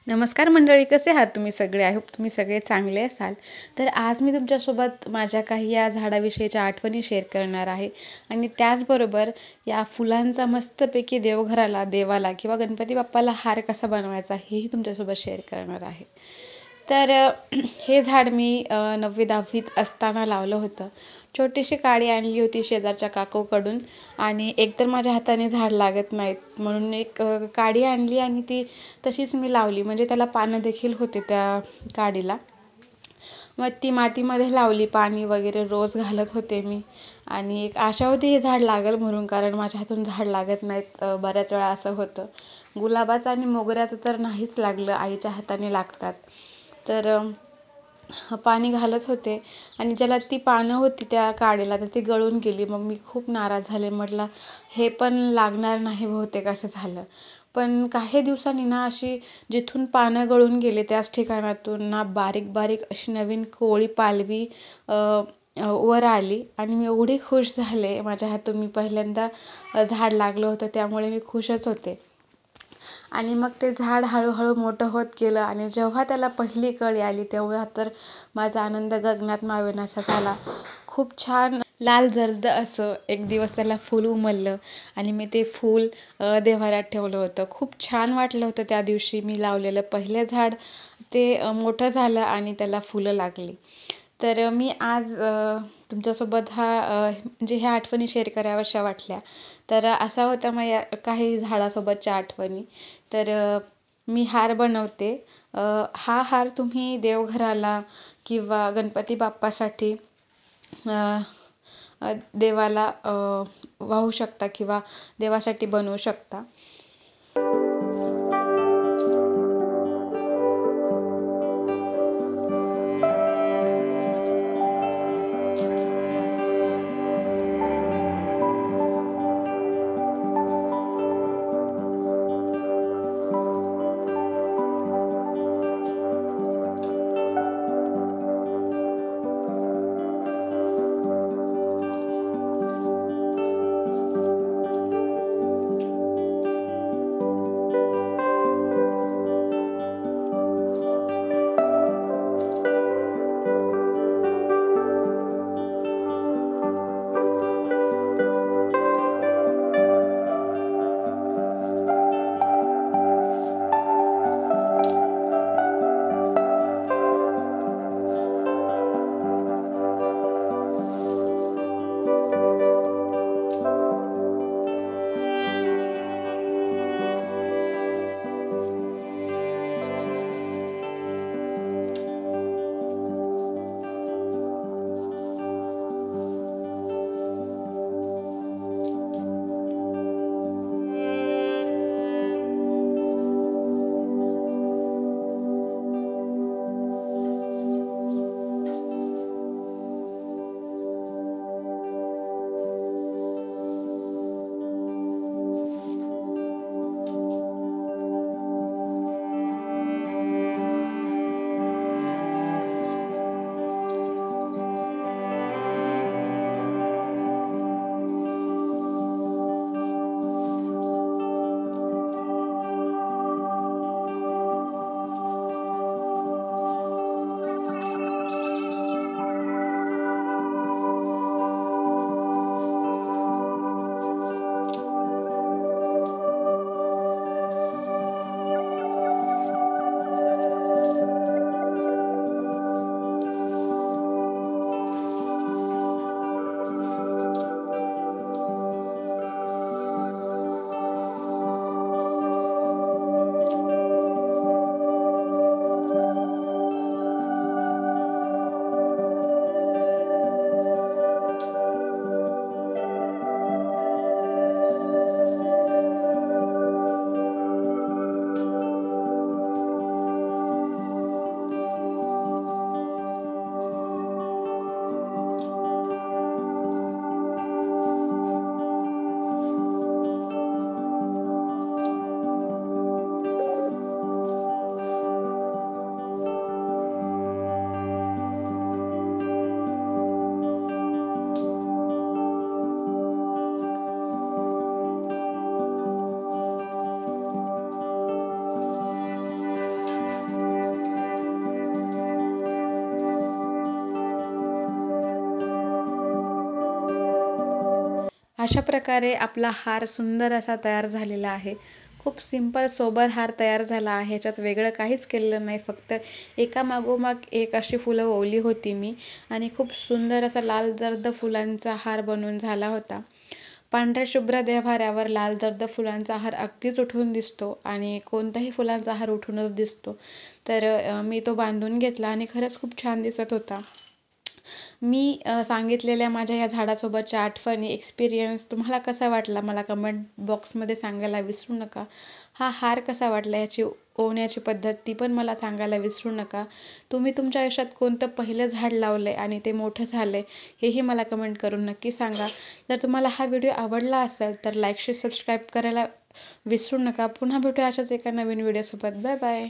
नमस्कार मंडळी, कसे आहात तुम्ही सगळे? आय होप तुम्ही सगळे चांगले असाल. तर आज मी तुमच्यासोबत माझ्या काही या झाडाविषयीच्या आठवणी शेअर करणार आहे आणि त्याचबरोबर या फुलांचा मस्तपैकी देवघराला, देवाला किंवा गणपती बाप्पाला हार कसा बनवायचा हेही तुमच्यासोबत शेअर करणार आहे. तर हे झाड मी 9वी-10वीत असताना लावलं होतं. छोटीशी काडी आणली होती शेजारच्या काकूकडून आणि एकतर माझ्या हाताने झाड लागत नाहीत म्हणून एक काडी आणली आणि ती तशीच मी लावली. म्हणजे त्याला पानं देखील होते त्या काडीला. मग ती मातीमध्ये लावली, पाणी वगैरे रोज घालत होते मी आणि एक आशा होती हे झाड लागेल म्हणून, कारण माझ्या हातून झाड लागत नाहीत. बऱ्याच वेळा असं होतं. गुलाबाचं आणि मोगऱ्याचं तर नाहीच लागलं, आईच्या हाताने लागतात. तर पाणी घालत होते आणि ज्याला ती पानं होती त्या काडीला तर ती गळून गेली. मग मी खूप नाराज झाले. म्हटलं हे पण लागणार नाही बहुतेक, असं झालं. पण काही दिवसांनी ना अशी जिथून पानं गळून गेले त्याच ठिकाणातून ना बारीक बारीक अशी नवीन कोवळी पालवी वर आली आणि मी एवढी खुश झाले. माझ्या हातून मी पहिल्यांदा झाड लागलं होतं त्यामुळे मी खुशच होते. आणि मग ते झाड हळूहळू मोठं होत गेलं आणि जेव्हा त्याला पहिली कळी आली तेव्हा तर माझा आनंद गगनात मावेनासा झाला. खूप छान लाल जर्द असं एक दिवस त्याला फूल उमललं आणि मी ते फूल देव्हाऱ्यात ठेवलं होतं. खूप छान वाटलं होतं त्या दिवशी. मी लावलेलं पहिलं झाड ते मोठं झालं आणि त्याला फुलं लागली. तर मी आज तुमच्यासोबत म्हणजे ह्या आठवणी शेअर कराव्याशा वाटल्या. तर असा होता माझ्या काही झाडासोबतच्या आठवणी. तर मी हार बनवते. हा हार तुम्ही देवघराला किंवा गणपती बाप्पासाठी देवाला वाहू शकता किंवा देवासाठी बनवू शकता. अशा प्रकारे आपला हार सुंदर असा तयार झालेला आहे. खूप सिंपल सोबर हार तयार झाला आहे. ह्याच्यात वेगळं काहीच केलेलं नाही. फक्त एकामागोमाग एक अशी फुलं ओवली होती मी आणि खूप सुंदर असा लाल जर्द फुलांचा हार बनून झाला होता. पांढऱ्या शुभ्र देव्हाऱ्यावर लाल जर्द फुलांचा हार अगदीच उठून दिसतो आणि कोणताही फुलांचा हार उठूनच दिसतो. तर मी तो बांधून घेतला आणि खरंच खूप छान दिसत होता. मी सांगितलेल्या माझ्या या झाडासोबतच्या आठवणी, एक्सपिरियन्स तुम्हाला कसा वाटला मला कमेंट बॉक्समध्ये सांगायला विसरू नका. हा हार कसा वाटला, याची ओवण्याची पद्धत ती पण मला सांगायला विसरू नका. तुम्ही तुमच्या आयुष्यात कोणतं पहिलं झाड लावलं आहे आणि ते मोठं झालं आहे हेही मला कमेंट करून नक्की सांगा. जर तुम्हाला हा व्हिडिओ आवडला असेल तर लाईक शेअर सबस्क्राईब करायला विसरू नका. पुन्हा भेटूया अशाच एका नवीन व्हिडिओसोबत. Bye bye.